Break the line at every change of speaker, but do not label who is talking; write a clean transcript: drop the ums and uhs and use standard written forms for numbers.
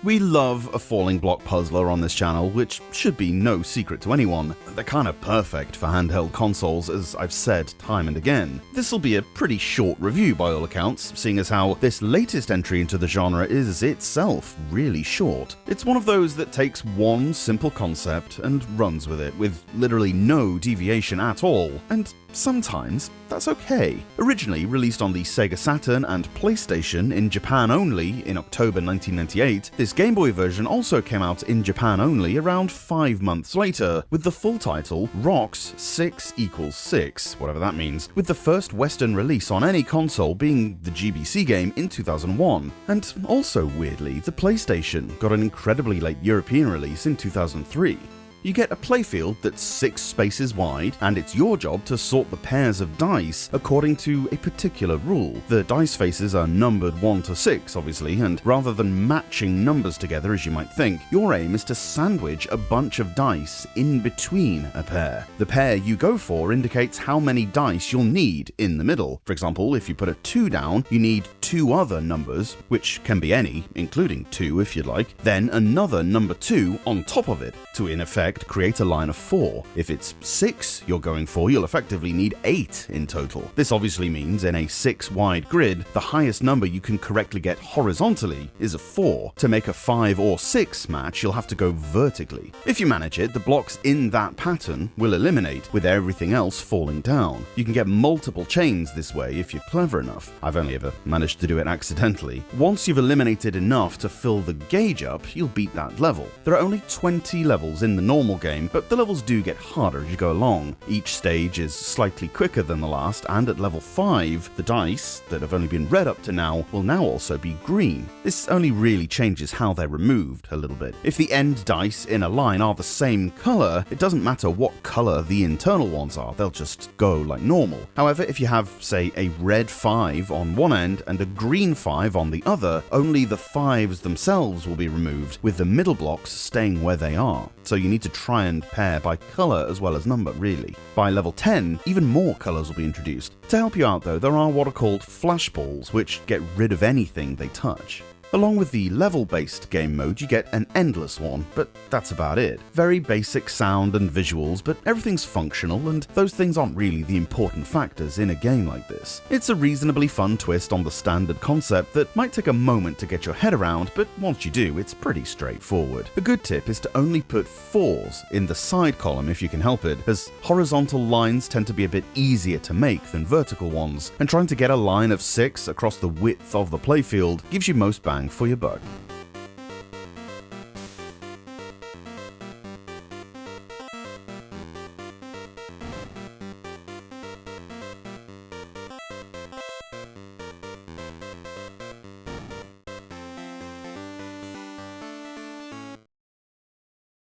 We love a falling block puzzler on this channel, which should be no secret to anyone. They're kinda perfect for handheld consoles, as I've said time and again. This'll be a pretty short review by all accounts, seeing as how this latest entry into the genre is itself really short. It's one of those that takes one simple concept and runs with it, with literally no deviation at all, and sometimes that's okay. Originally released on the Sega Saturn and PlayStation in Japan only in October 1998, this Game Boy version also came out in Japan only around 5 months later, with the full title ROX 6 = 6, whatever that means, with the first Western release on any console being the GBC game in 2001. And also weirdly, the PlayStation got an incredibly late European release in 2003. You get a playfield that's 6 spaces wide, and it's your job to sort the pairs of dice according to a particular rule. The dice faces are numbered 1 to 6, obviously, and rather than matching numbers together as you might think, your aim is to sandwich a bunch of dice in between a pair. The pair you go for indicates how many dice you'll need in the middle. For example, if you put a 2 down, you need 2 other numbers, which can be any, including 2 if you'd like, then another number 2 on top of it, to in effect create a line of 4. If it's 6 you're going for, you'll effectively need 8 in total. This obviously means in a 6-wide grid, the highest number you can correctly get horizontally is a 4. To make a 5 or 6 match, you'll have to go vertically. If you manage it, the blocks in that pattern will eliminate, with everything else falling down. You can get multiple chains this way if you're clever enough. I've only ever managed to do it accidentally. Once you've eliminated enough to fill the gauge up, you'll beat that level. There are only 20 levels in the normal game, but the levels do get harder as you go along. Each stage is slightly quicker than the last, and at level 5, the dice, that have only been red up to now, will now also be green. This only really changes how they're removed a little bit. If the end dice in a line are the same color, it doesn't matter what color the internal ones are, they'll just go like normal. However, if you have, say, a red 5 on one end and a green 5 on the other, only the 5s themselves will be removed, with the middle blocks staying where they are. So you need to try and pair by color as well as number, really. By level 10, even more colors will be introduced. To help you out though, there are what are called flashballs, which get rid of anything they touch. Along with the level-based game mode, you get an endless one, but that's about it. Very basic sound and visuals, but everything's functional, and those things aren't really the important factors in a game like this. It's a reasonably fun twist on the standard concept that might take a moment to get your head around, but once you do, it's pretty straightforward. A good tip is to only put 4s in the side column if you can help it, as horizontal lines tend to be a bit easier to make than vertical ones, and trying to get a line of 6 across the width of the playfield gives you most bang for your buck.